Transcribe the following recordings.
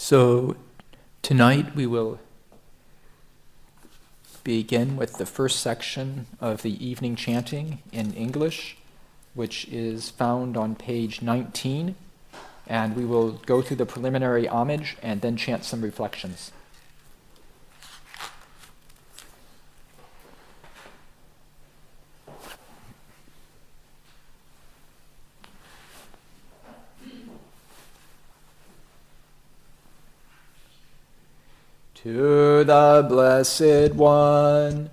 So tonight we will begin with the first section of the evening chanting in English, which is found on page 19, and we will go through the preliminary homage and then chant some reflections. To the Blessed One,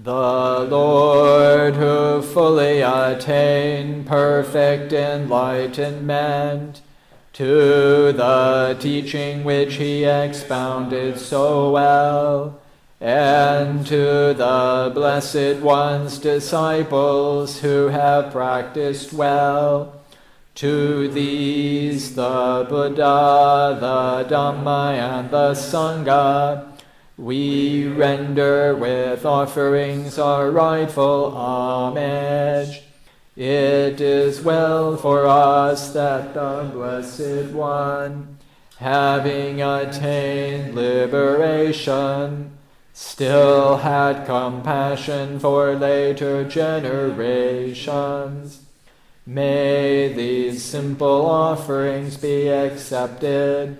the Lord who fully attained perfect enlightenment, to the teaching which he expounded so well, and to the Blessed One's disciples who have practiced well, to these, the Buddha, the Dhamma, and the Sangha, we render with offerings our rightful homage. It is well for us that the Blessed One, having attained liberation, still had compassion for later generations. May these simple offerings be accepted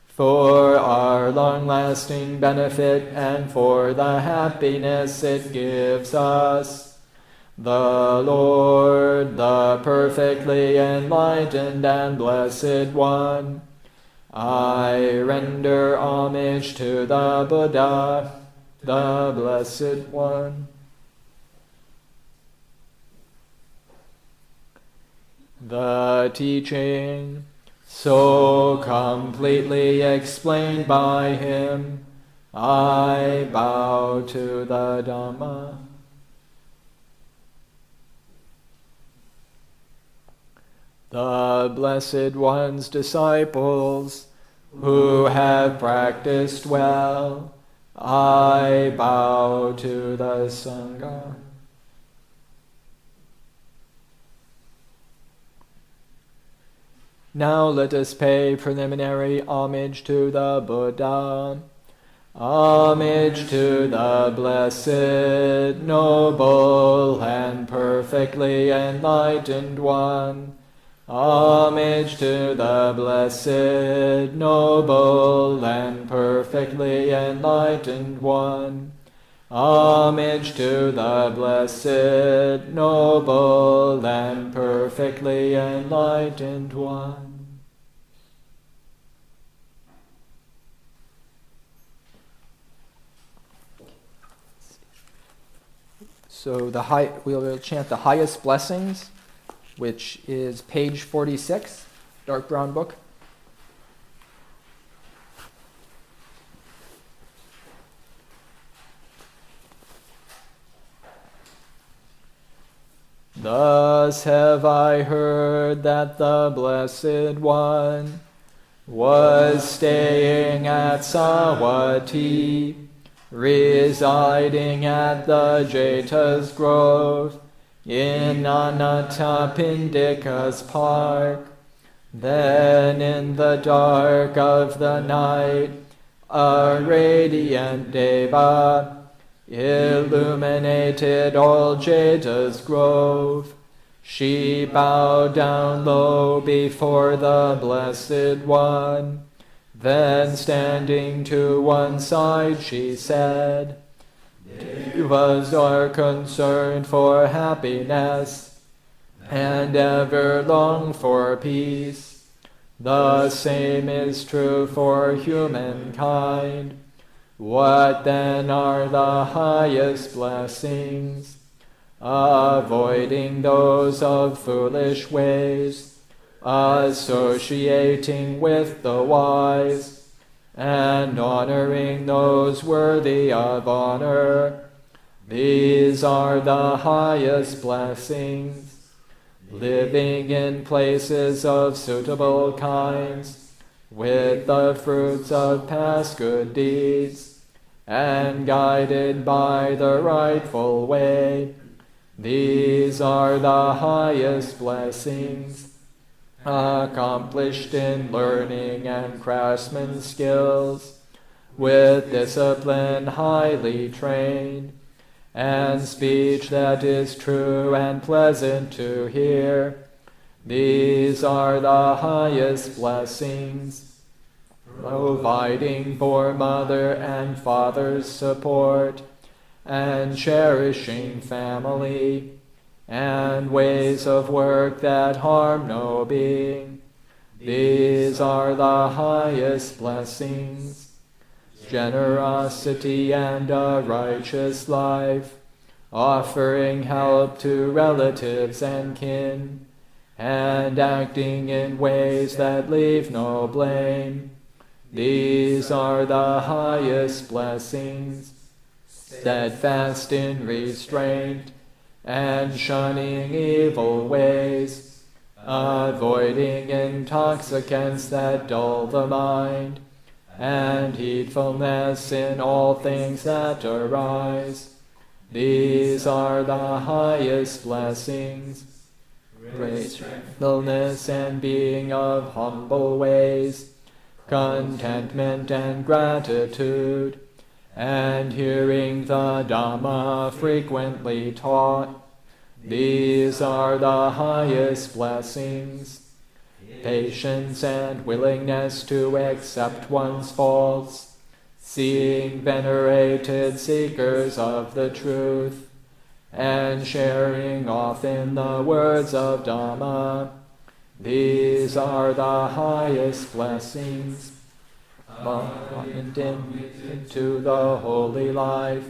for our long-lasting benefit and for the happiness it gives us. The Lord, the perfectly enlightened and Blessed One, I render homage to the Buddha, the Blessed One. The teaching, so completely explained by him, I bow to the Dhamma. The Blessed One's disciples, who have practiced well, I bow to the Sangha. Now let us pay preliminary homage to the Buddha. Homage to the Blessed, Noble, and Perfectly Enlightened One. Homage to the Blessed, Noble, and Perfectly Enlightened One. Homage to the Blessed, Noble, and Perfectly Enlightened One. So we will chant the highest blessings, which is page 46, dark brown book. Thus have I heard that the Blessed One was staying at Savatthi, residing at the Jeta's grove in Anathapindika's park. Then in the dark of the night, a radiant Deva illuminated all Jeta's grove. She bowed down low before the Blessed One. Then standing to one side, she said, Devas are concerned for happiness and ever long for peace. The same is true for humankind. What then are the highest blessings? Avoiding those of foolish ways, associating with the wise, and honoring those worthy of honor. These are the highest blessings. Living in places of suitable kinds, with the fruits of past good deeds, and guided by the rightful way. These are the highest blessings. accomplished in learning and craftsman skills, with discipline highly trained, and speech that is true and pleasant to hear. These are the highest blessings, providing for mother and father's support, and cherishing family, and ways of work that harm no being. These are the highest blessings, generosity and a righteous life, offering help to relatives and kin, and acting in ways that leave no blame. These are the highest blessings, steadfast in restraint, and shunning evil ways, avoiding intoxicants that dull the mind, and heedfulness in all things that arise. These are the highest blessings, gracefulness and being of humble ways, contentment and gratitude, and hearing the Dhamma frequently taught. These are the highest blessings, patience and willingness to accept one's faults, seeing venerated seekers of the truth, and sharing often the words of Dhamma. These are the highest blessings, enlightened into the holy life,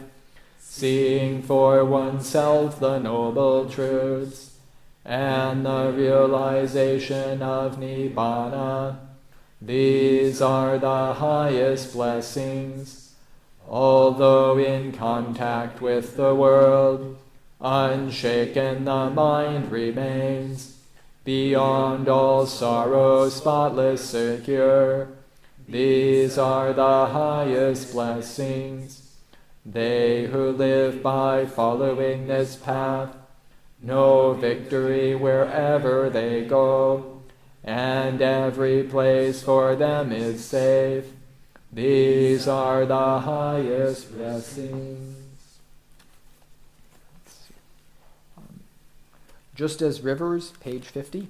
seeing for oneself the noble truths, and the realization of Nibbana. These are the highest blessings, although in contact with the world, unshaken the mind remains, beyond all sorrow spotless secure. These are the highest blessings. They who live by following this path know victory wherever they go, and every place for them is safe. These are the highest blessings. Just as rivers, page 50.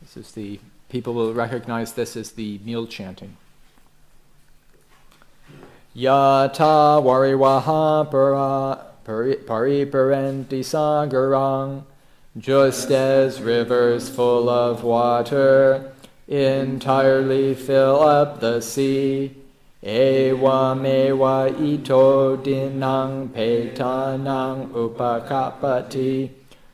This is the, people will recognize this as the meal chanting. Yata wariwaha pariparenti sagarang, just as rivers full of water entirely fill up the sea. Ewa mewa ito dinang petanang upakapati,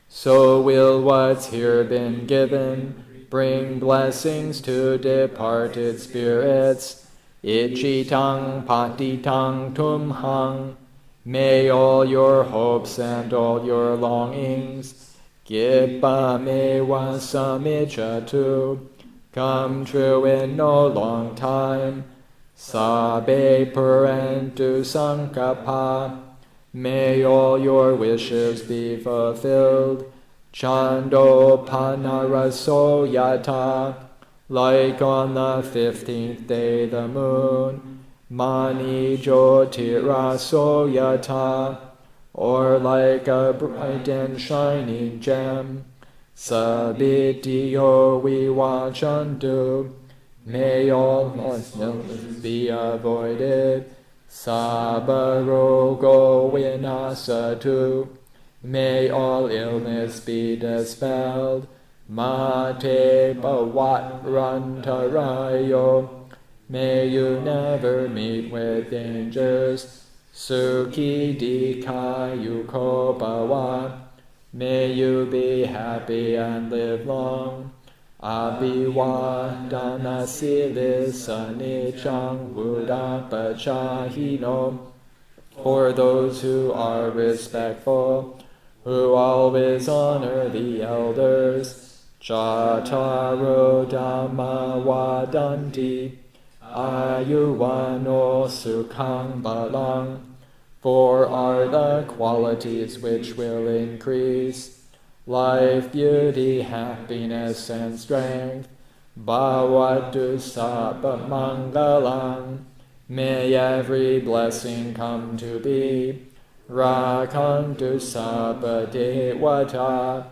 so will what's here been given bring blessings to departed spirits. Ichitang patitang tumhang, may all your hopes and all your longings, Gibba mewa samichatu, come true in no long time. Sabe parentu sankapa, may all your wishes be fulfilled. Chando panaraso yata, like on the 15th day the moon. Mani jyotiraso yata, or like a bright and shining gem. Sabitiyo viwachantu, may all illness be avoided. Sabarogo vinasatu, may all illness be dispelled. Mate bhavat rantarayo, may you never meet with dangers. Sukhi dikayuko bhava, may you be happy and live long. Abhivadana silisanichang budapachahino, for those who are respectful, who always honor the elders. Chataro dhamma vadanti, ayuvano sukhang balang, 4 are the qualities which will increase life, beauty, happiness, and strength. Bhavatu sabba mangalam. May every blessing come to be. Rakhantu sabba devata.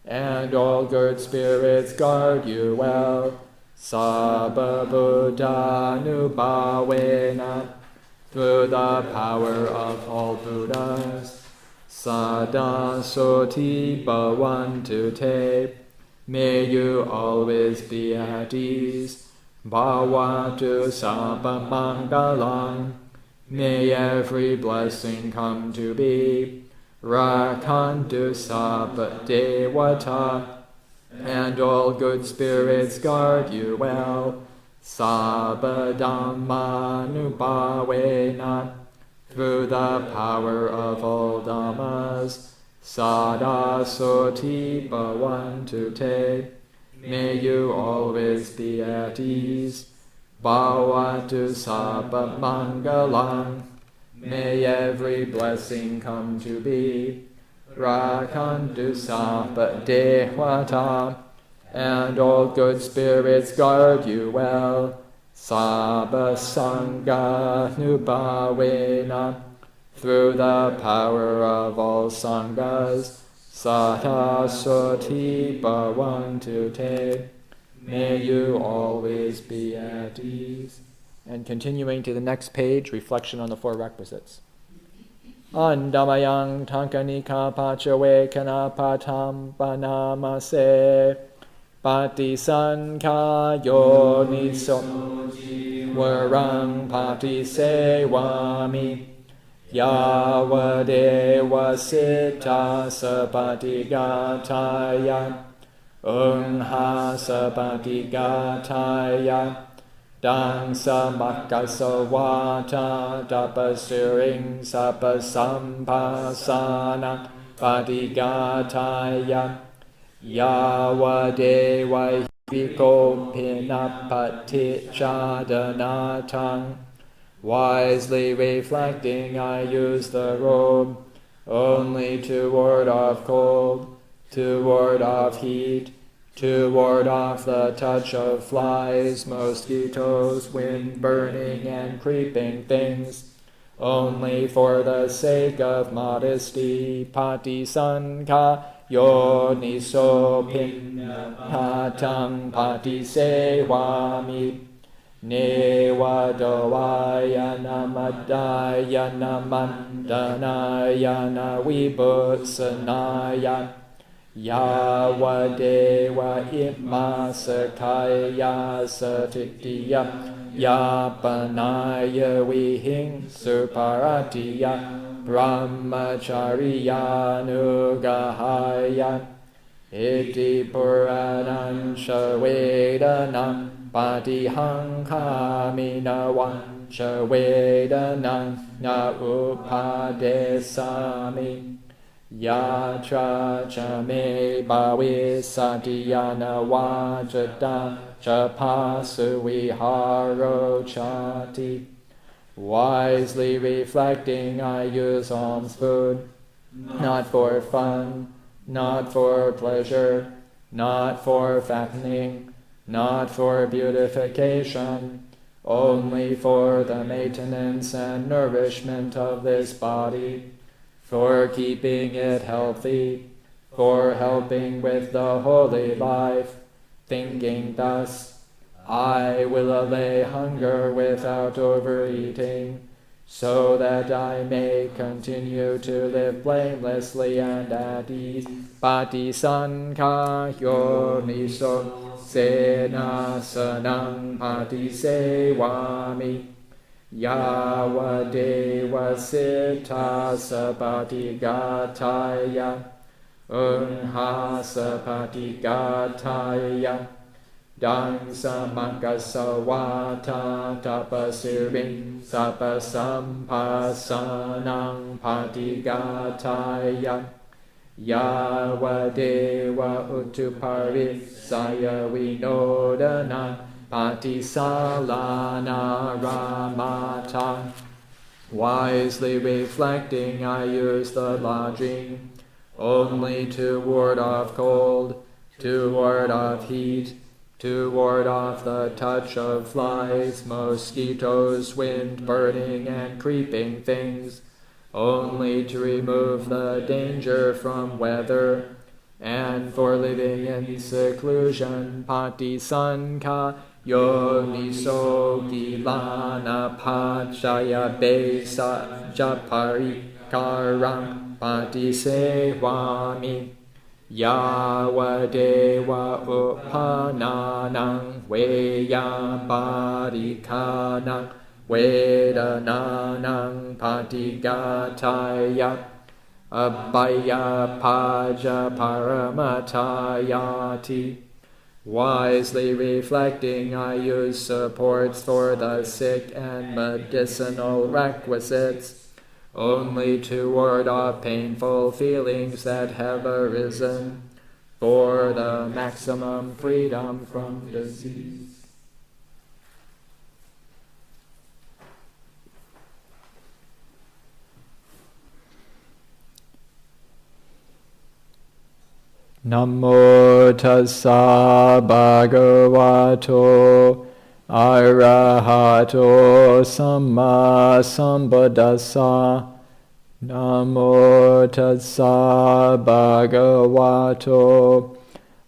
And all good spirits guard you well. Sabba buddhanubhavena. Through the power of all Buddhas. Sada soti bhavantu te. May you always be at ease. Bhavatu sabba mangalam. May every blessing come to be. Rakhantu sabba devata. And all good spirits guard you well. Sabba dhammanubhavena. Through the power of all dhammas. Sada soti bhavantu te. May you always be at ease. Bhavatu sabba mangalam. May every blessing come to be. Rakhantu sabba devata. And all good spirits guard you well. Sabba sangha nubhavena. Through the power of all sanghas. Sada soti bhavantu te. May you always be at ease. And continuing to the next page, reflection on the 4 requisites. Andamayang tankanika pachawekana patam banamase. Pati sanka yoniso warang pati sewami. Yawadeva sita sapati gataya. Ungha sapati gataya. Dang samakasawata tapasiring sapasampasana patigataya. Yawadeva hikopina patichadanatang. Wisely reflecting, I use the robe only to ward off cold, to ward off heat, to ward off the touch of flies, mosquitoes, wind, burning, and creeping things, only for the sake of modesty. Pati sankha yoniso pinnatam pati sewami. Newa doaya namadaya namandanaya navibhusanaya. Yawadeva imasakaya satitya. Yapanaya vihing suparatiya. Brahmacharya nugahaya. Iti puranan shavedana. Patihankamina vancha vedana na upadesami. Yatra cha me bhavi satyana vajata cha pasu viharo chati. Wisely reflecting, I use alms food, not for fun, not for pleasure, not for fattening, not for beautification, only for the maintenance and nourishment of this body, for keeping it healthy, for helping with the holy life. Thinking thus, I will allay hunger without overeating, so that I may continue to live blamelessly and at ease. Pati sankha yoniso senasanam pati sewami. Yawadeva sita sapati gataya. Unha sapati gataya. Dang samakasawata tapasiring sapasampasanang pati gataya. Yawadeva utuparisaya vinodana pati salana ramata. Wisely reflecting, I use the lodging only to ward off cold, to ward off heat, to ward off the touch of flies, mosquitoes, wind, burning, and creeping things, only to remove the danger from weather, and for living in seclusion, patisankha yoniso gilana pachaya besa japarikarang patisewami yawadeva upananang veyaparikanang vedananang patigataya abhaya paja paramatayati. Wisely reflecting, I use supports for the sick and medicinal requisites, only to ward off painful feelings that have arisen, for the maximum freedom from disease. Namo tassa bhagavato arahato samma sambuddhassa. Namo tassa bhagavato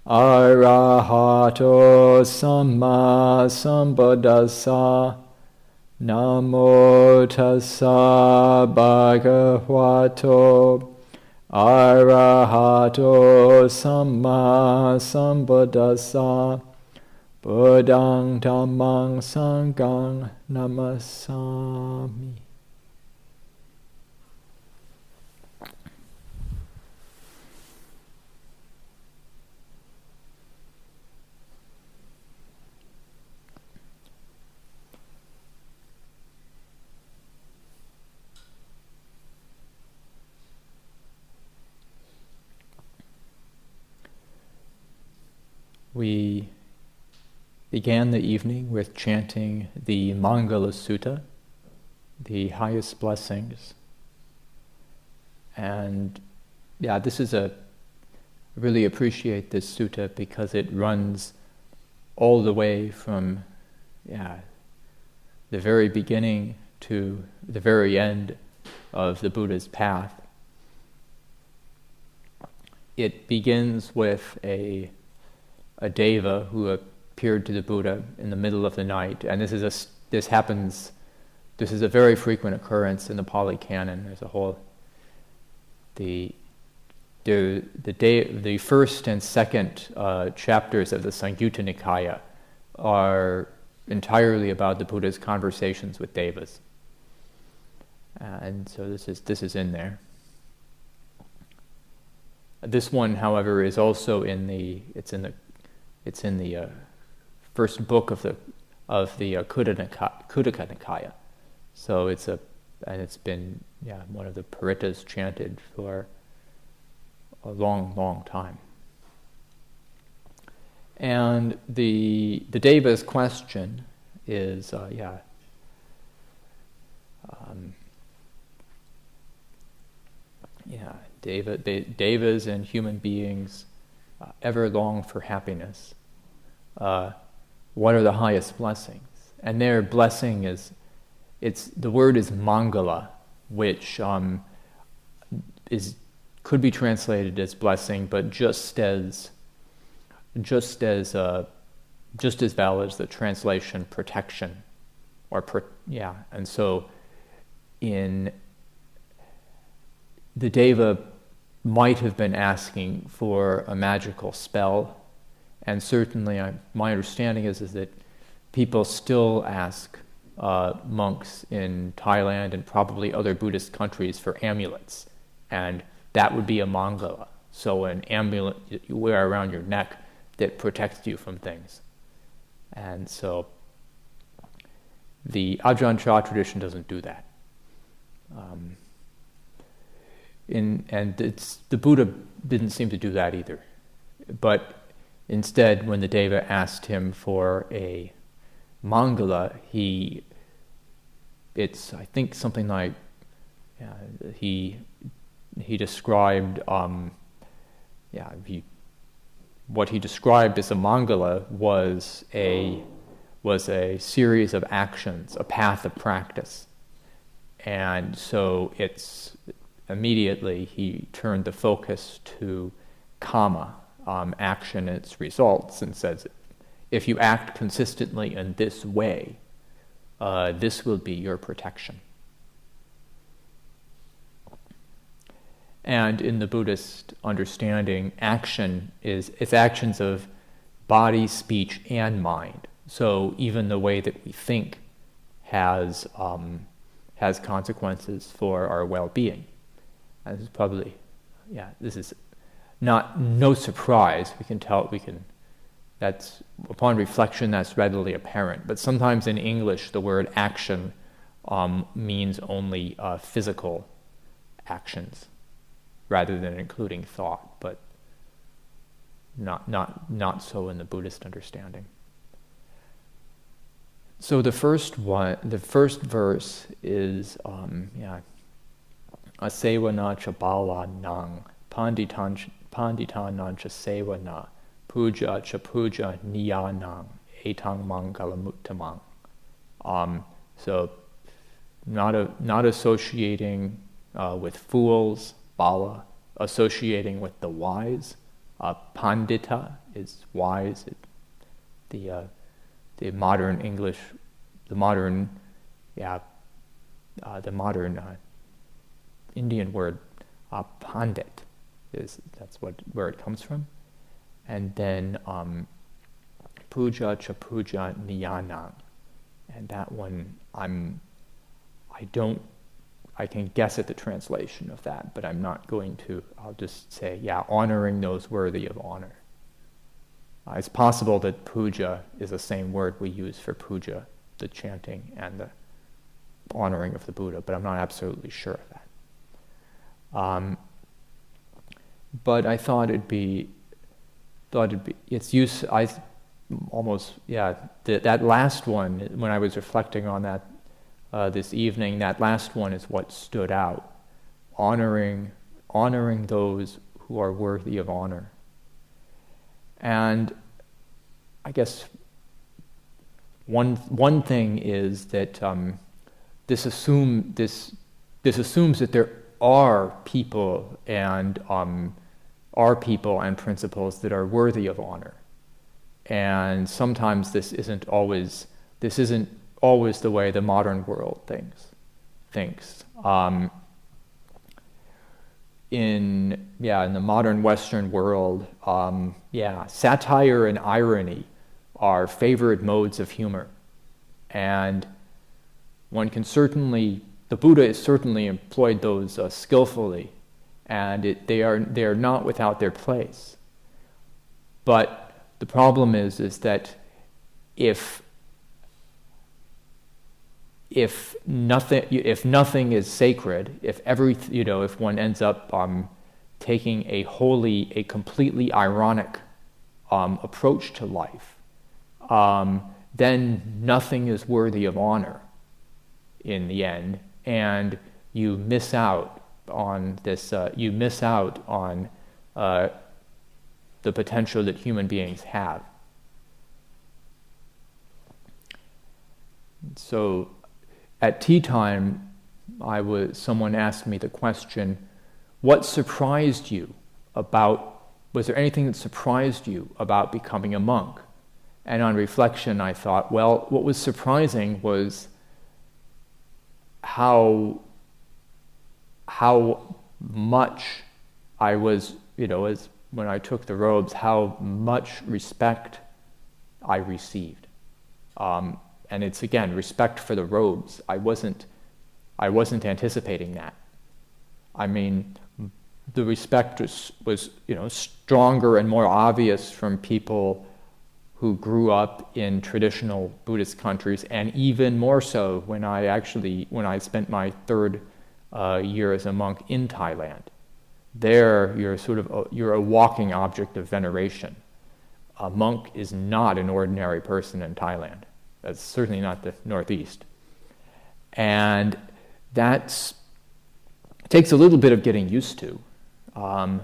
arahato samma sambuddhassa. Namo tassa bhagavato arahato samma sambuddhassa. Buddhang dhammang sanghang namasami. We began the evening with chanting the Mangala Sutta, the highest blessings. And this is I really appreciate this sutta because it runs all the way from the very beginning to the very end of the Buddha's path. It begins with a deva who appeared to the Buddha in the middle of the night, and this is a very frequent occurrence in the Pali Canon. There's a whole the first and second chapters of the Samyutta Nikaya are entirely about the Buddha's conversations with devas, and so this is in there. This one, however, is also in the first book of the Khuddaka Nikaya. So it's been one of the parittas chanted for a long time. And the deva's question is devas and human beings ever long for happiness. What are the highest blessings? And their blessing the word is Mangala, which could be translated as blessing, but just as valid as the translation protection, and so the deva might have been asking for a magical spell, and certainly my understanding is that people still ask monks in Thailand and probably other Buddhist countries for amulets, and that would be a Mangala. So an amulet you wear around your neck that protects you from things. And so the Ajahn Chah tradition doesn't do that. The Buddha didn't seem to do that either. But instead, when the deva asked him for a Mangala, he it's, I think, something like, he described, what he described as a Mangala was a series of actions, a path of practice. And so it's immediately he turned the focus to karma, action and its results, and says, if you act consistently in this way, this will be your protection. And in the Buddhist understanding, action it's actions of body, speech, and mind. So even the way that we think has consequences for our well-being. And this is probably, this is no surprise. That's, upon reflection, that's readily apparent. But sometimes in English, the word action means only physical actions, rather than including thought, but not so in the Buddhist understanding. So the first verse is asevana cha bala nang panditan cha sevana puja cha puja niyanang etang mangala muttamang. So not associating with fools, bala, associating with the wise. Pandita is wise. The modern English, the modern Indian word pandit that's where it comes from. And then puja cha puja niyanang, and that one I can guess at the translation of that, but I'm not going to. I'll just say, honoring those worthy of honor. It's possible that puja is the same word we use for puja, the chanting and the honoring of the Buddha, but I'm not absolutely sure of that. But I thought its use. That last one, when I was reflecting on that this evening, that last one is what stood out. Honoring those who are worthy of honor. And I guess one thing is that this assumes that there are people and principles that are worthy of honor, and sometimes this isn't always the way the modern world thinks. In the modern Western world, satire and irony are favored modes of humor, and the Buddha has certainly employed those skillfully, and they are not without their place. But the problem is that if nothing is sacred, if one ends up taking a completely ironic approach to life, then nothing is worthy of honor in the end, and you miss out on this. You miss out on the potential that human beings have. So, at tea time, someone asked me the question, what surprised you was there anything that surprised you about becoming a monk? And on reflection, I thought, well, what was surprising was how much I was, as when I took the robes, how much respect I received. And it's, again, respect for the robes. I wasn't anticipating that. I mean, the respect was stronger and more obvious from people who grew up in traditional Buddhist countries, and even more so when I spent my third year as a monk in Thailand. There, you're a walking object of veneration. A monk is not an ordinary person in Thailand. That's certainly not the Northeast. And that takes a little bit of getting used to. And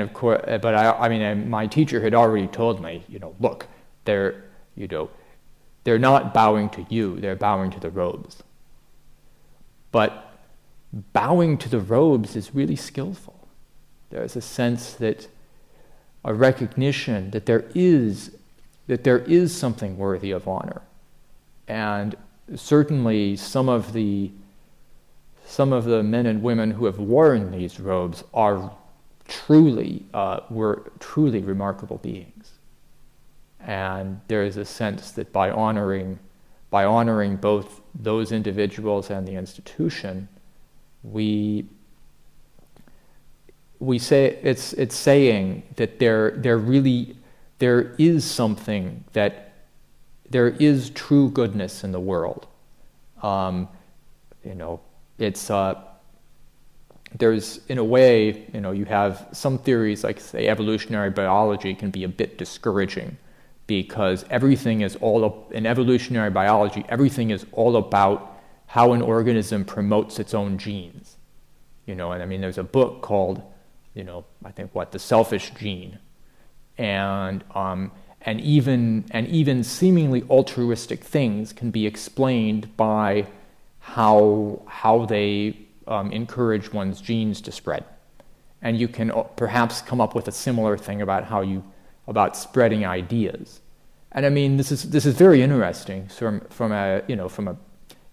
of course, but I mean, my teacher had already told me, look, they're not bowing to you, they're bowing to the robes. But bowing to the robes is really skillful. There's a sense that a recognition that there is something worthy of honor. And certainly some of the men and women who have worn these robes were truly remarkable beings. And there is a sense that by honoring both those individuals and the institution, we say it's saying that there is something, that there is true goodness in the world. It's there's, in a way, you have some theories, like say evolutionary biology, can be a bit discouraging, because in evolutionary biology, everything is all about how an organism promotes its own genes. And I mean, there's a book called, I think The Selfish Gene. And even seemingly altruistic things can be explained by how they encourage one's genes to spread. And you can perhaps come up with a similar thing about spreading ideas. And I mean, this is very interesting. From a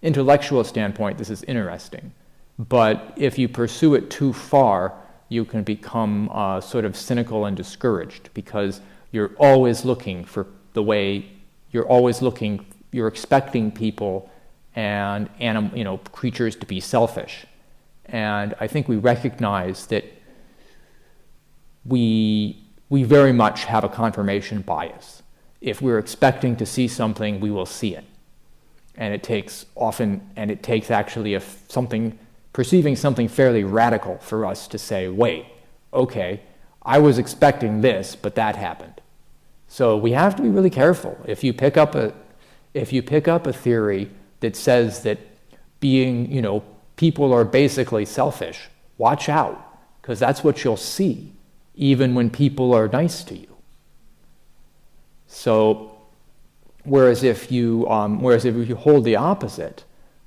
intellectual standpoint, this is interesting. But if you pursue it too far, you can become sort of cynical and discouraged, because you're always looking for you're expecting people and creatures to be selfish. And I think we recognize that we very much have a confirmation bias. If we're expecting to see something, we will see it. And it takes actually perceiving something fairly radical for us to say, wait, okay, I was expecting this, but that happened. So we have to be really careful. If you pick up a theory that says that people are basically selfish, watch out, because that's what you'll see, even when people are nice to you. So, whereas if you hold the opposite,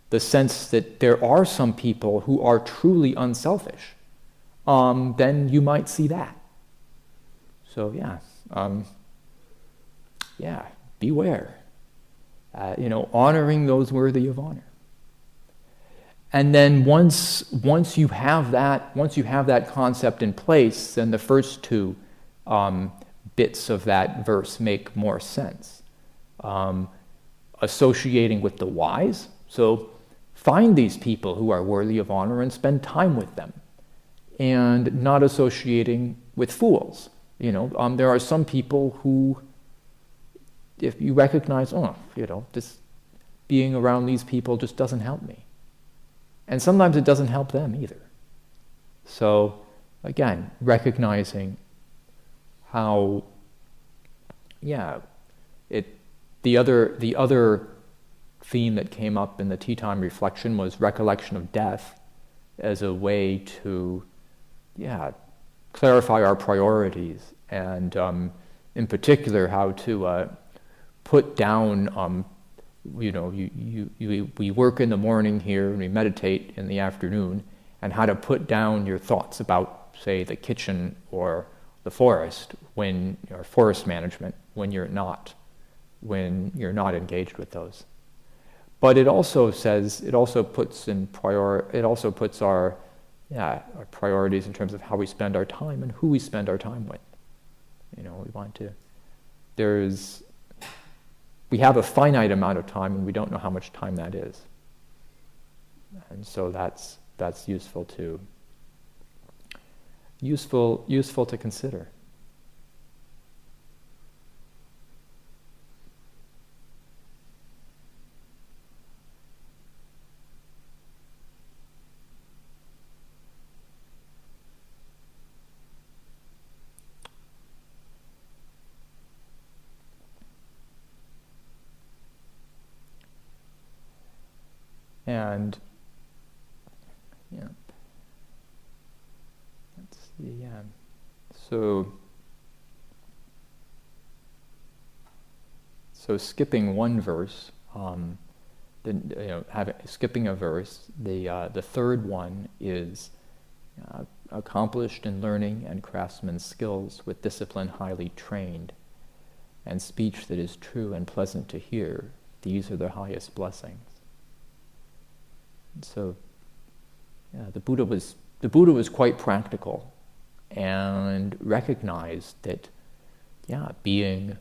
the sense that there are some people who are truly unselfish, then you might see that. So beware. Honoring those worthy of honor. And then once you have that concept in place, then the first two bits of that verse make more sense. Associating with the wise, so find these people who are worthy of honor and spend time with them, and not associating with fools. There are some people who, if you recognize, this being around these people just doesn't help me. And sometimes it doesn't help them either. So, again, recognizing how, the other theme that came up in the tea time reflection was recollection of death as a way to, clarify our priorities, and in particular how to put down, we work in the morning here and we meditate in the afternoon, and how to put down your thoughts about, say, the kitchen or the forest, or forest management, when you're not engaged with those. But it also puts our priorities in terms of how we spend our time and who we spend our time with. We have a finite amount of time, and we don't know how much time that is. And so that's useful to consider. And yeah, let's see. Yeah. So skipping one verse, skipping a verse. The third one is accomplished in learning and craftsman's skills with discipline highly trained, and speech that is true and pleasant to hear. These are the highest blessings. And so, the Buddha was quite practical, and recognized that, being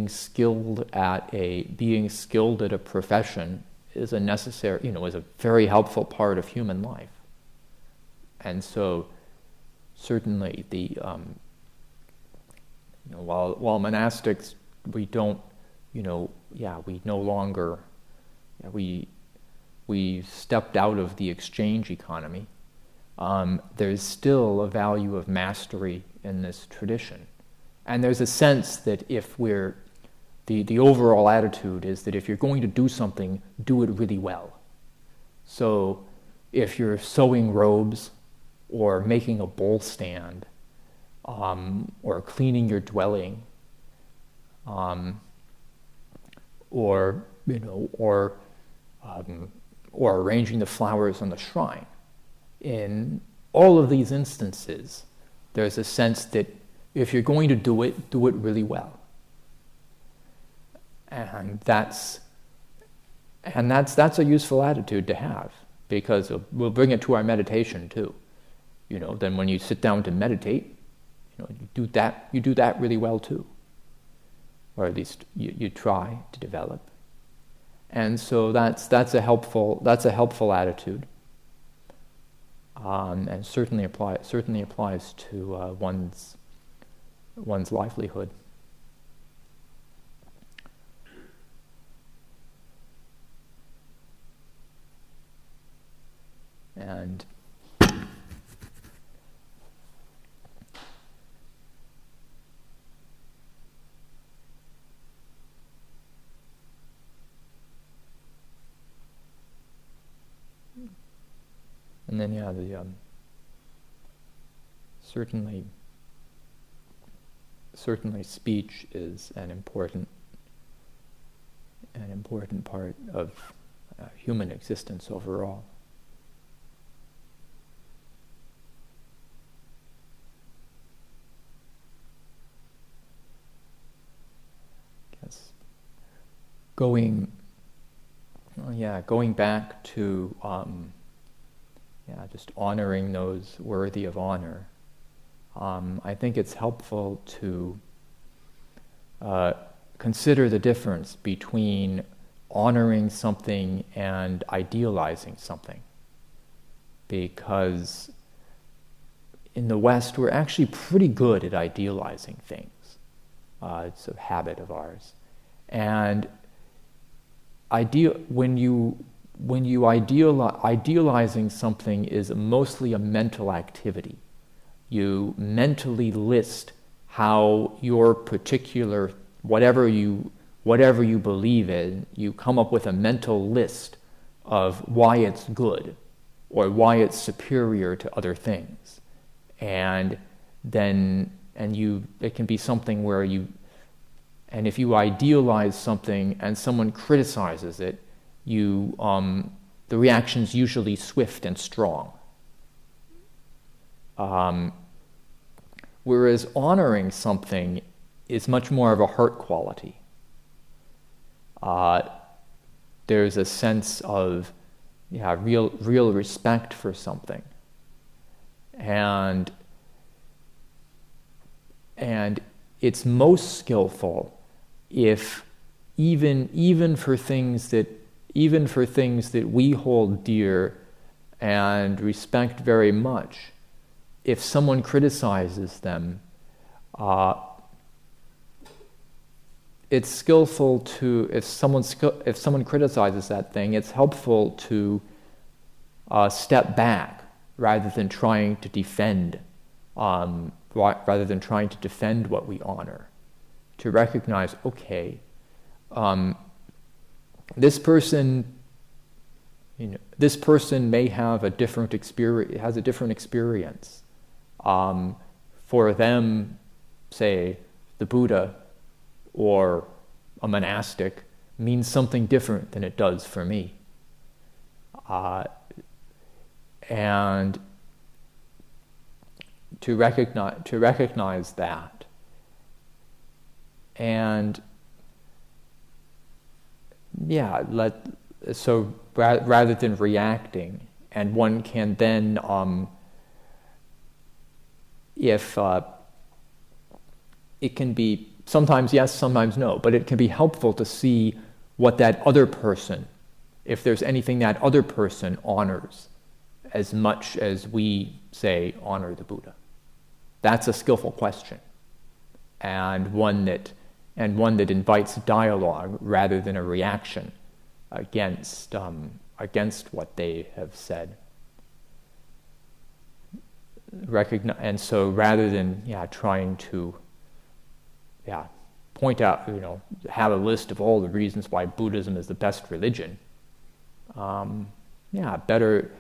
skilled at a profession is a necessary, is a very helpful part of human life. And so, certainly while monastics, we don't, we no longer, we stepped out of the exchange economy. There's still a value of mastery in this tradition. And there's a sense that if the overall attitude is that if you're going to do something, do it really well. So if you're sewing robes, or making a bowl stand, or cleaning your dwelling, or arranging the flowers on the shrine. In all of these instances, there's a sense that if you're going to do it really well. And that's a useful attitude to have, because we'll bring it to our meditation too. Then when you sit down to meditate, you do that really well too. Or at least you try to develop. And so that's a helpful attitude. And certainly applies to one's livelihood. And then certainly speech is an important part of human existence overall. Going back to just honoring those worthy of honor. I think it's helpful to consider the difference between honoring something and idealizing something. Because in the West, we're actually pretty good at idealizing things. It's a habit of ours. And idealizing something is mostly a mental activity. You mentally list how your particular, whatever you believe in, you come up with a mental list of why it's good or why it's superior to other things. And it can be something where and if you idealize something and someone criticizes it, the reaction's usually swift and strong. Whereas honoring something is much more of a heart quality. There's a sense of real respect for something. And it's most skillful if even for things that we hold dear and respect very much, if someone criticizes them, it's skillful to, if someone criticizes that thing, it's helpful to step back rather than trying to defend what we honor. To recognize, okay, this person this person may have a different experience, has a different experience. For them, say, the Buddha or a monastic means something different than it does for me. And to recognize that, and so rather than reacting, and one can then, if it can be sometimes yes, sometimes no, but it can be helpful to see what that other person, if there's anything that other person honors as much as we, say, honor the Buddha. That's a skillful question, and one that invites dialogue rather than a reaction against what they have said. And so rather than trying to point out, have a list of all the reasons why Buddhism is the best religion, better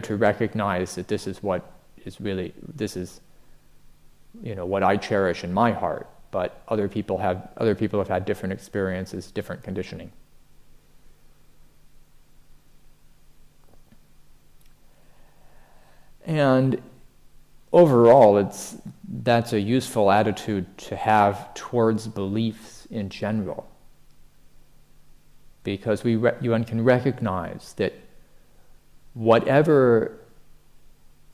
to recognize that this is what is really, this is what I cherish in my heart, but other people have had different experiences, different conditioning. And overall, that's a useful attitude to have towards beliefs in general, because one can recognize that whatever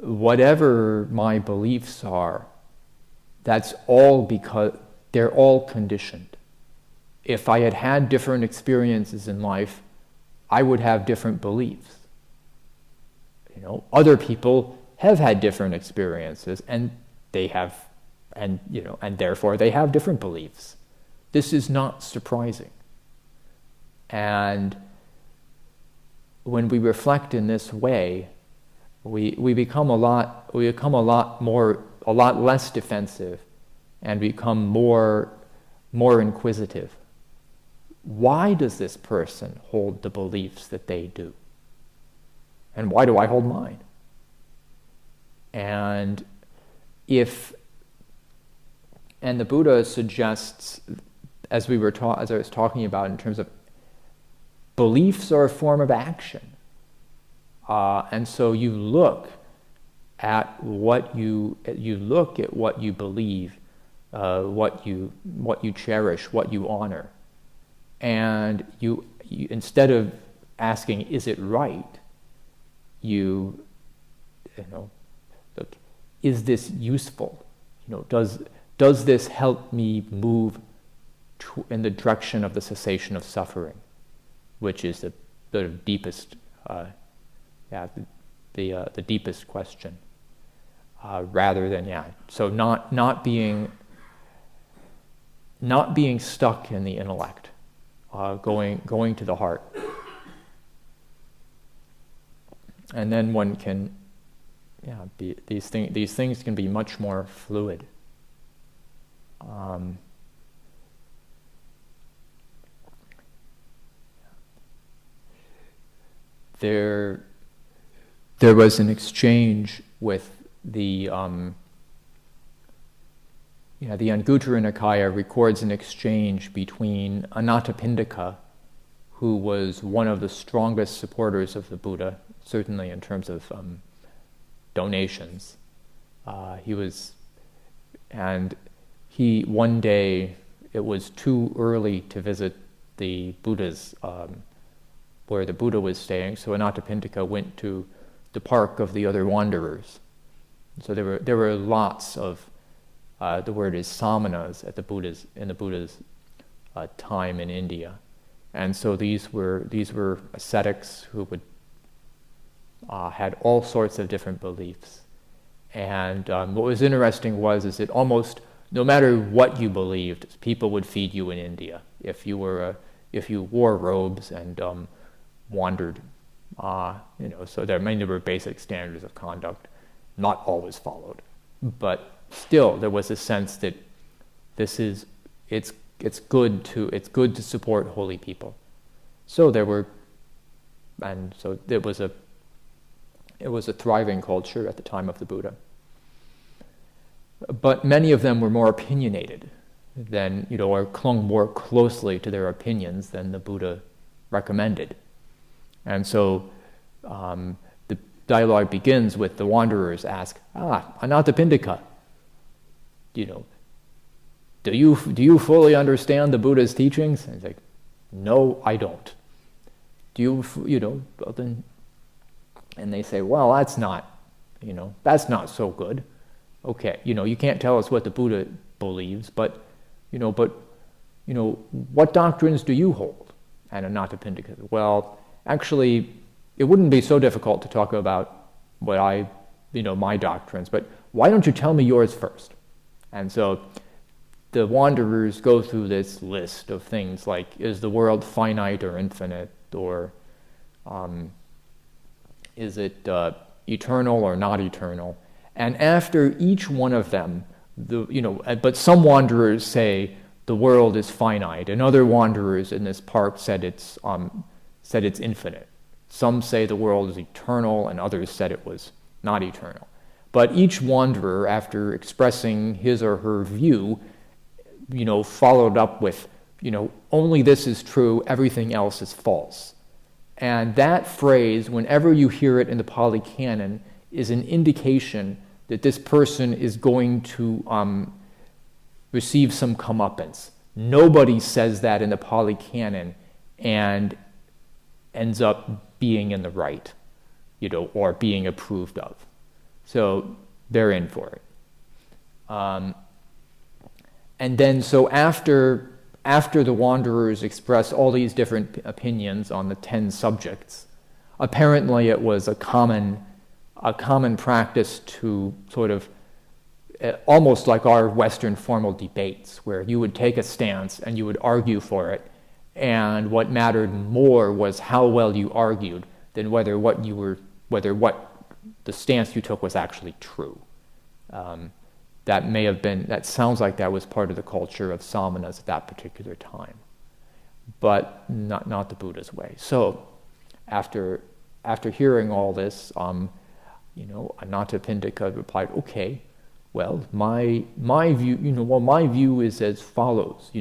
my beliefs are, that's all because they're all conditioned. If I had had different experiences in life, I would have different beliefs. Other people have had different experiences, and therefore they have different beliefs. This is not surprising. And when we reflect in this way, we become a lot less defensive, and become more inquisitive. Why does this person hold the beliefs that they do? And why do I hold mine? And the Buddha suggests, as I was talking about, in terms of beliefs are a form of action, and so you look at what you believe, what you cherish, what you honor, and you instead of asking, is it right, you know, look, is this useful? Does this help me move in the direction of the cessation of suffering, which is the deepest, the deepest question, rather than So not being stuck in the intellect, going to the heart, and then one can, these things can be much more fluid. There was an exchange with the Anguttara Nikaya records an exchange between Anathapindika, who was one of the strongest supporters of the Buddha, certainly in terms of donations. One day it was too early to visit the Buddha's, where the Buddha was staying, so Anathapindika went to the park of the other wanderers. So there were lots of, the word is samanas in the Buddha's time in India, and so these were ascetics who had all sorts of different beliefs. And what was interesting is that almost no matter what you believed, people would feed you in India if you wore robes and wandered. So there were basic standards of conduct, not always followed, but still there was a sense that it's good to support holy people. So there were and so it was a thriving culture at the time of the Buddha. But many of them were more opinionated than, or clung more closely to their opinions than the Buddha recommended. And so the dialogue begins with the wanderers ask, Anathapindika, do you fully understand the Buddha's teachings? And he's like, no, I don't. Do you, then, and they say, well, that's not so good. Okay, you can't tell us what the Buddha believes, but what doctrines do you hold? And Anathapindika says, well, actually, it wouldn't be so difficult to talk about what my doctrines, but why don't you tell me yours first? And so the wanderers go through this list of things like, is the world finite or infinite, or is it eternal or not eternal? And after each one of them, but some wanderers say the world is finite, and other wanderers in this park said it's infinite. Some say the world is eternal, and others said it was not eternal. But each wanderer, after expressing his or her view, followed up with, only this is true, everything else is false. And that phrase, whenever you hear it in the Pali Canon, is an indication that this person is going to receive some comeuppance. Nobody says that in the Pali Canon and ends up being in the right, or being approved of. So they're in for it. And then so after the wanderers express all these different opinions on the 10 subjects, apparently it was a common practice to sort of, almost like our Western formal debates, where you would take a stance and you would argue for it, and what mattered more was how well you argued than whether what the stance you took was actually true. That sounds like that was part of the culture of samanas at that particular time, but not the Buddha's way. So after hearing all this, Anathapindika replied, okay, well, my view is as follows.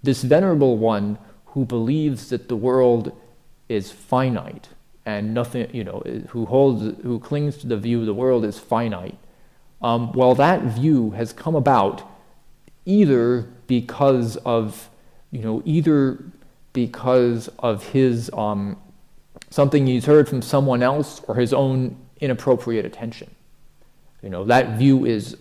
This venerable one who believes that the world is finite and nothing, who clings to the view the world is finite. Well, that view has come about either because of his something he's heard from someone else, or his own inappropriate attention. That view is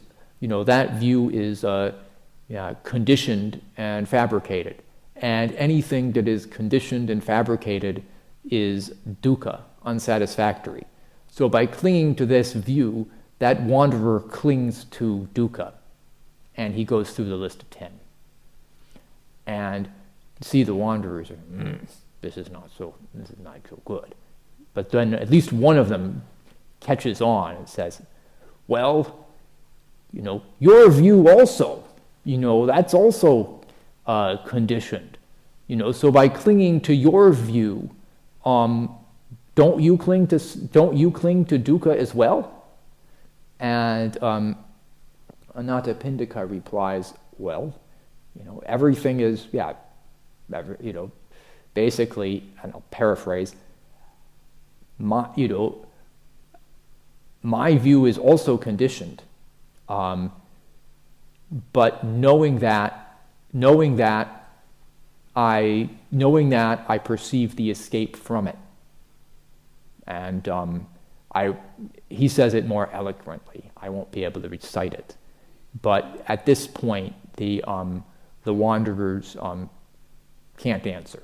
conditioned and fabricated, and anything that is conditioned and fabricated is dukkha, unsatisfactory. So by clinging to this view, that wanderer clings to dukkha, and he goes through the list of 10. And see, the wanderers are, this is not so good. But then at least one of them catches on and says, well, your view also, that's also conditioned. So by clinging to your view, don't you cling to dukkha as well? And Anathapindika replies, well, everything is, basically, and I'll paraphrase, my view is also conditioned, but knowing that I perceive the escape from it, and he says it more eloquently. I won't be able to recite it, but at this point, the wanderers can't answer.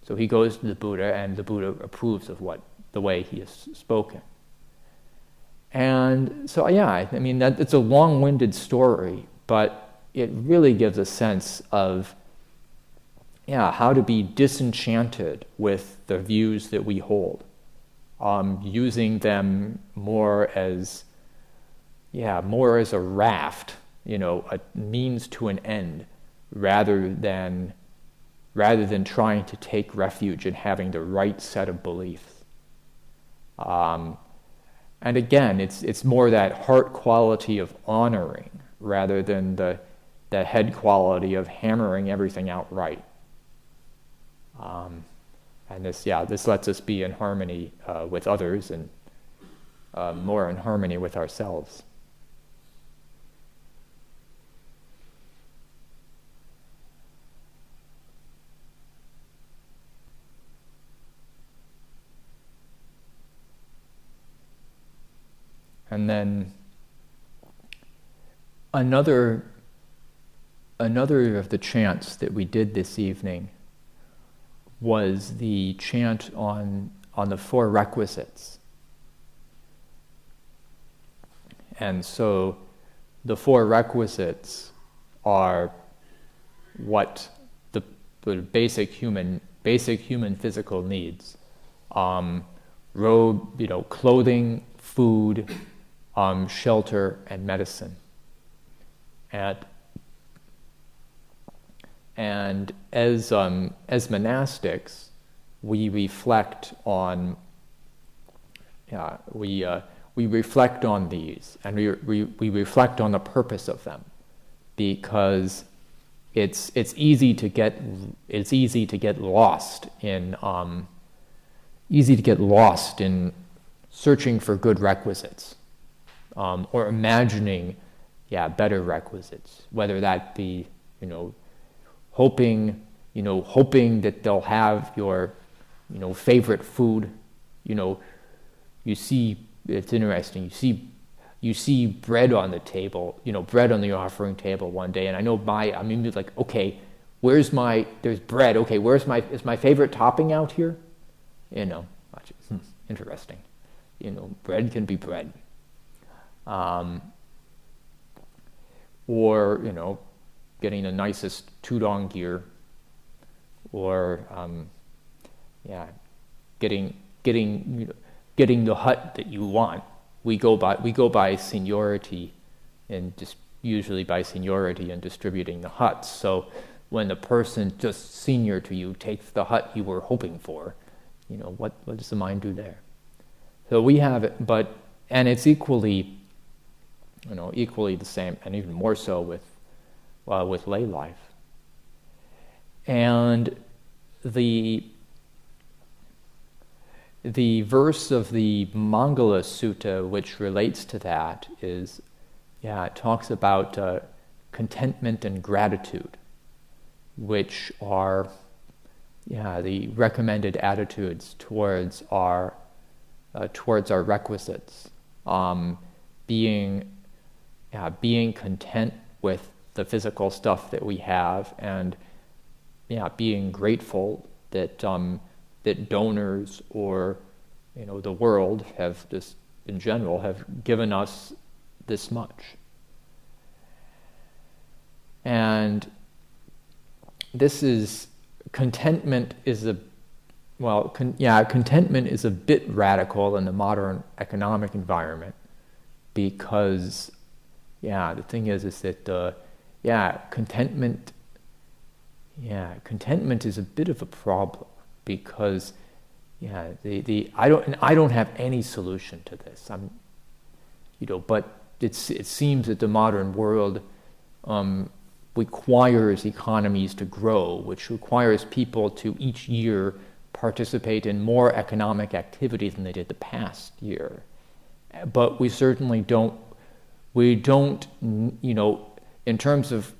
So he goes to the Buddha, and the Buddha approves of the way he has spoken. And so, it's a long-winded story, but it really gives a sense of, how to be disenchanted with the views that we hold, using them more as a raft, a means to an end, rather than trying to take refuge in having the right set of beliefs. And again, it's more that heart quality of honoring rather than the head quality of hammering everything out right. And this lets us be in harmony with others and more in harmony with ourselves. And then another of the chants that we did this evening was the chant on the four requisites. And so the four requisites are what the basic human physical needs: robe, clothing, food, shelter, and medicine. And as monastics, we reflect on these, and we reflect on the purpose of them, because it's easy to get lost in searching for good requisites, or imagining better requisites, whether that be hoping that they'll have your favorite food. You see, it's interesting, you see bread on the table, bread on the offering table one day, and I'm like, okay, there's bread, okay, is my favorite topping out here? Interesting. Bread can be bread. Or, getting the nicest tudong gear, or getting the hut that you want. We go by seniority, and usually by seniority in distributing the huts. So when the person just senior to you takes the hut you were hoping for, what does the mind do there? So we have it, and it's equally the same, and even more so with lay life. And the verse of the Mangala Sutta which relates to that is, it talks about contentment and gratitude, which are the recommended attitudes towards our requisites. Being content with the physical stuff that we have, and being grateful that donors or the world have in general have given us this much. And contentment is a bit radical in the modern economic environment, because the thing is that contentment is a bit of a problem, because I don't have any solution to this. But it seems that the modern world requires economies to grow, which requires people to each year participate in more economic activity than they did the past year. But we certainly don't, in terms of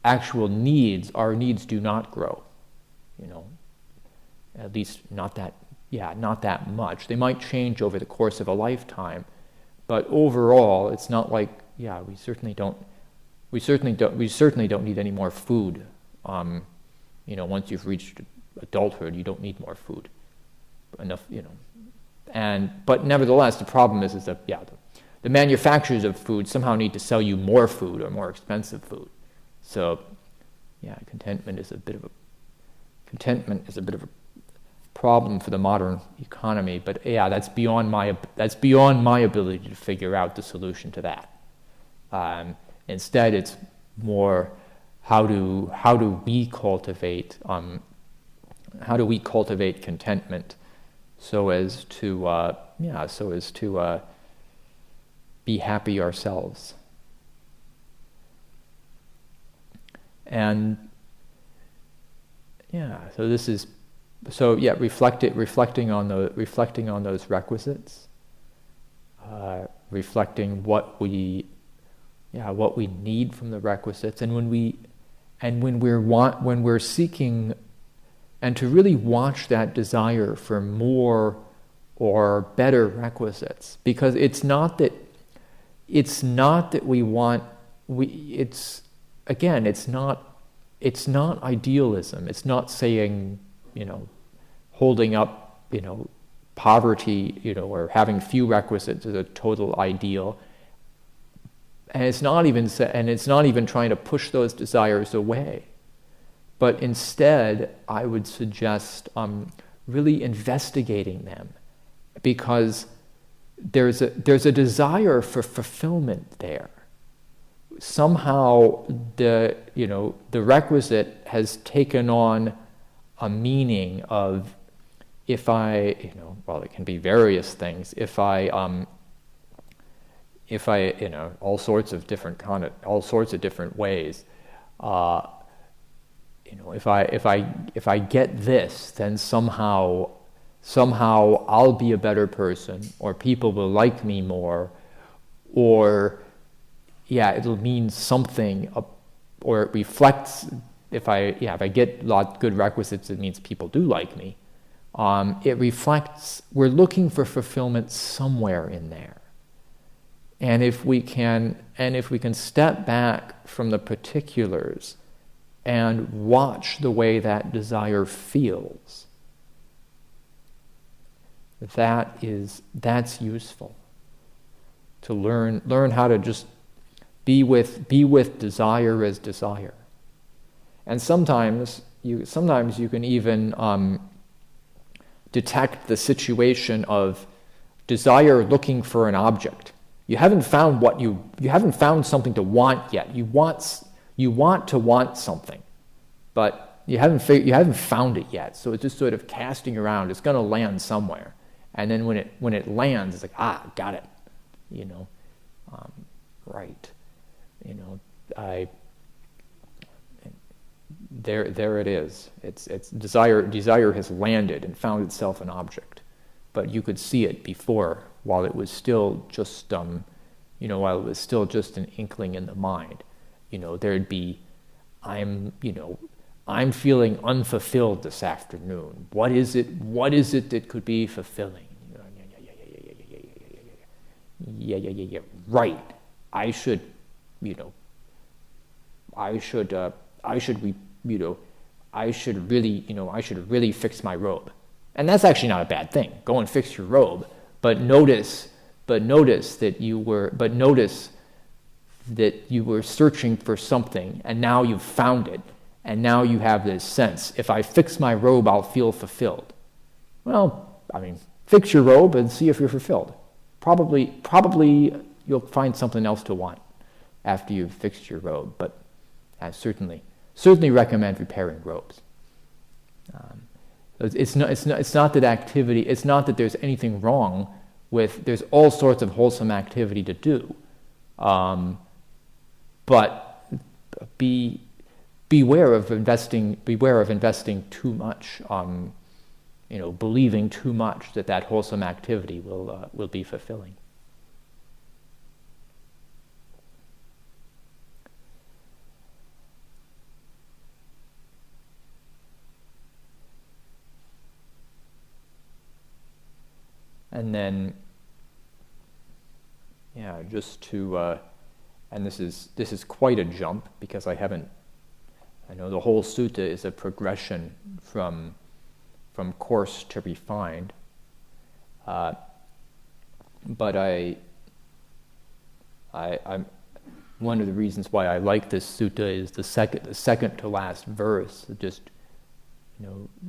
actual needs, our needs do not grow, at least not that much. They might change over the course of a lifetime, but overall, it's not like, we certainly don't need any more food. Once you've reached adulthood, you don't need more food. Enough, but nevertheless, the problem is that the manufacturers of food somehow need to sell you more food or more expensive food. So, contentment is a bit of a problem for the modern economy. But that's beyond my ability to figure out the solution to that. Instead, it's more how do we cultivate contentment so as to be happy ourselves. And so this is reflecting on those requisites, reflecting what we need from the requisites, and when we're seeking, and to really watch that desire for more or better requisites, because it's not that we want, it's not idealism. It's not saying, holding up, poverty, or having few requisites as a total ideal. And it's not even trying to push those desires away. But instead, I would suggest really investigating them, because there's a desire for fulfillment there. Somehow the requisite has taken on a meaning of, if I, it can be various things. If I, all sorts of different ways. If I get this, then somehow I'll be a better person, or people will like me more, or it'll mean something, or it reflects. If I get good requisites, it means people do like me. It reflects. We're looking for fulfillment somewhere in there, and if we can step back from the particulars and watch the way that desire feels, that's useful. To learn how to just be with desire as desire. And sometimes you can even detect the situation of desire looking for an object. You haven't found something to want yet. You want to want something, but you haven't found it yet. So it's just sort of casting around. It's going to land somewhere, and then when it lands, it's like, got it. Right. There it is. It's desire has landed and found itself an object, but you could see it before, while it was still just an inkling in the mind. There'd be, I'm feeling unfulfilled this afternoon. What is it that could be fulfilling? Right. I should really fix my robe. And that's actually not a bad thing. Go and fix your robe, but notice that you were searching for something, and now you've found it, and now you have this sense, if I fix my robe, I'll feel fulfilled. Well, fix your robe and see if you're fulfilled. Probably you'll find something else to want after you've fixed your robe, but I certainly recommend repairing robes. It's not that activity. It's not that there's anything wrong with. There's all sorts of wholesome activity to do, but beware of investing. Beware of investing too much. Believing too much that wholesome activity will be fulfilling. And then, just to, and this is quite a jump, because I know the whole sutta is a progression from coarse to refined, but I'm one of the reasons why I like this sutta is the second to last verse. It just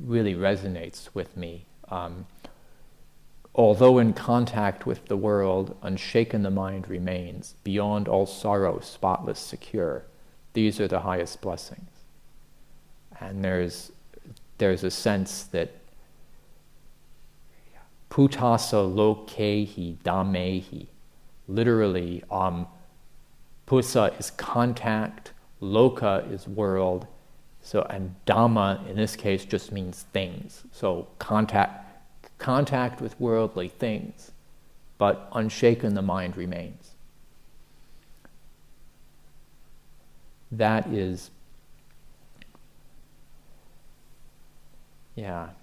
really resonates with me. Although in contact with the world, unshaken the mind remains, beyond all sorrow, spotless, secure. These are the highest blessings. And there's a sense that putasa lokehi dhamehi. Literally, pusa is contact, loka is world, so, and dhamma in this case just means things. So contact with worldly things, but unshaken the mind remains. That is, that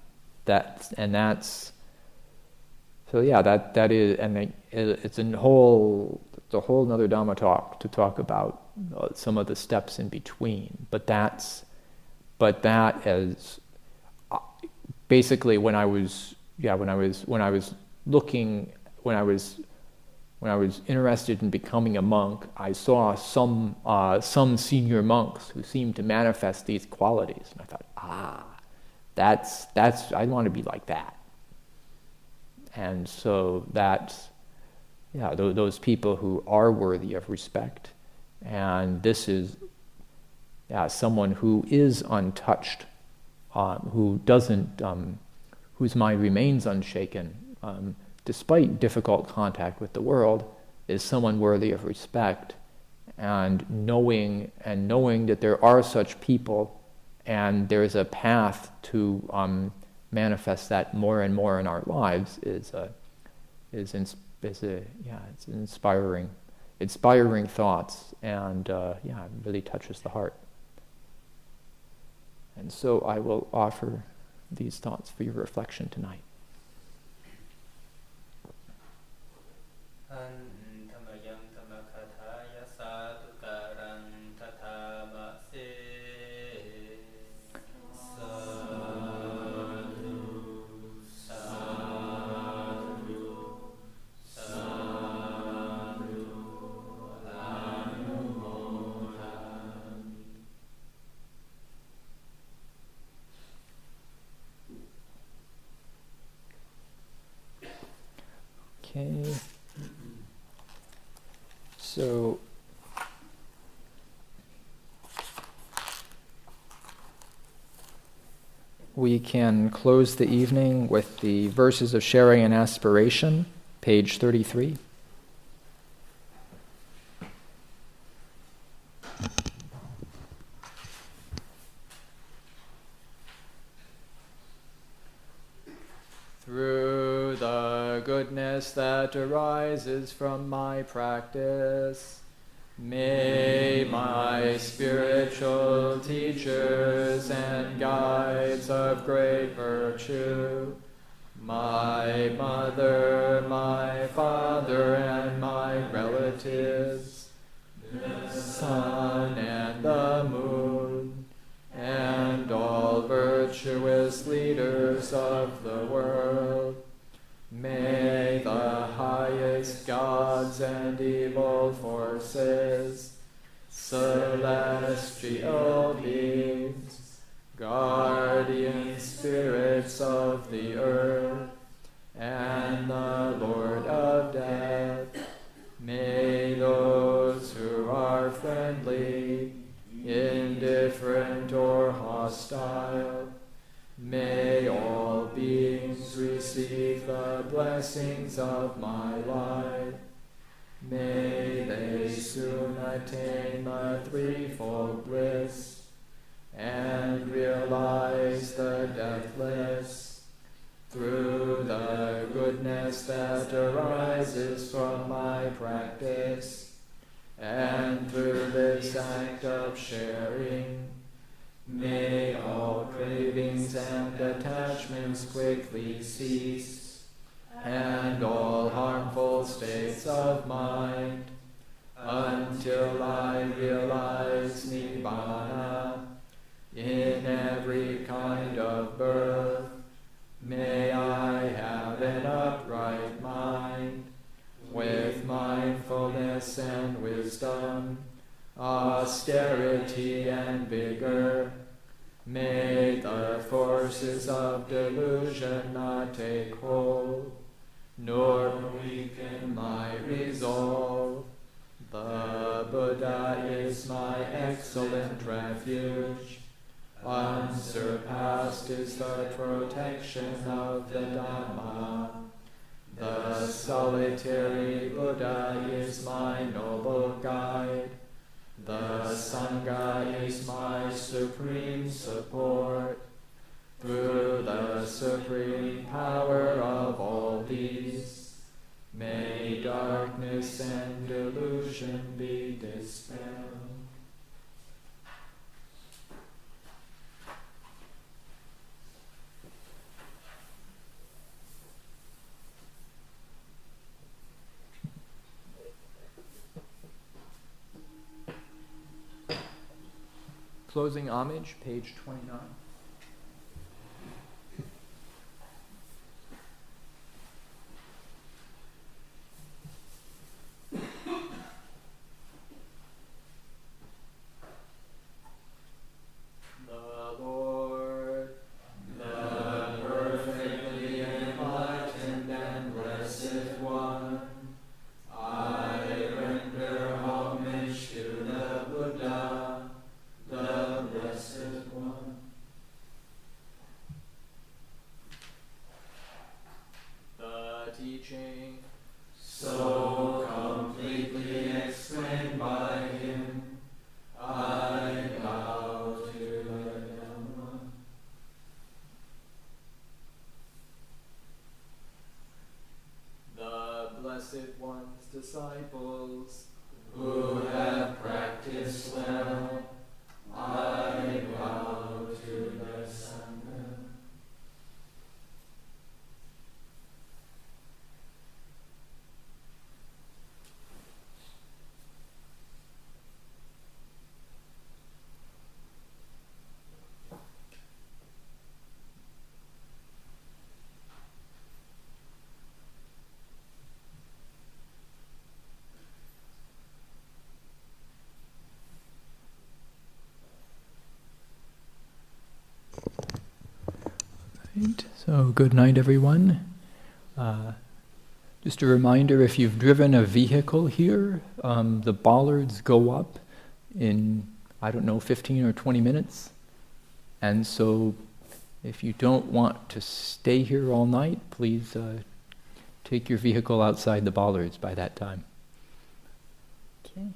is, and it's a whole another Dhamma talk to talk about some of the steps in between. But that as basically when I was interested in becoming a monk, I saw some senior monks who seemed to manifest these qualities, and I thought, that's I want to be like that. And so that's those people who are worthy of respect, and this is someone who is untouched, who doesn't, whose mind remains unshaken despite difficult contact with the world, is someone worthy of respect. And knowing that there are such people, and there's a path to manifest that more and more in our lives it's inspiring thoughts, and it really touches the heart. And so I will offer these thoughts for your reflection tonight. Okay, so we can close the evening with the verses of sharing and aspiration, page 33. Through the goodness that arises from my practice, may my spiritual teachers and guides of great virtue, my mother, my father, and my relatives, the sun and the moon, and all virtuous leaders of the world, may the highest gods and evil forces, celestial beings, guardian spirits of the earth, and the Lord of death, may those who are friendly, indifferent, or hostile, may all beings receive the blessings of my life. May they soon attain the threefold bliss and realize the deathless through the goodness that arises from my practice, and through this act of sharing. May all cravings and attachments quickly cease, and all harmful states of mind, until I realize Nibbana in every kind of birth. May I have an upright mind, with mindfulness and wisdom, austerity and vigor. May the forces of delusion not take hold, nor weaken my resolve. The Buddha is my excellent refuge. Unsurpassed is the protection of the Dhamma. The solitary Buddha is my noble guide. The Sangha is my supreme support. Through the supreme power of all these, may darkness and delusion be dispelled. Closing homage, page 29. The Lord, the perfectly enlightened and blessed one, I render homage to the Buddha, the Blessed One. The teaching, so completely explained by him, I bow to the Dhamma. The Blessed One's disciples, who have practiced well, I bow to the Sangha. Right, so good night, everyone. Just a reminder, if you've driven a vehicle here, the bollards go up in, 15 or 20 minutes. And so if you don't want to stay here all night, please take your vehicle outside the bollards by that time. Okay.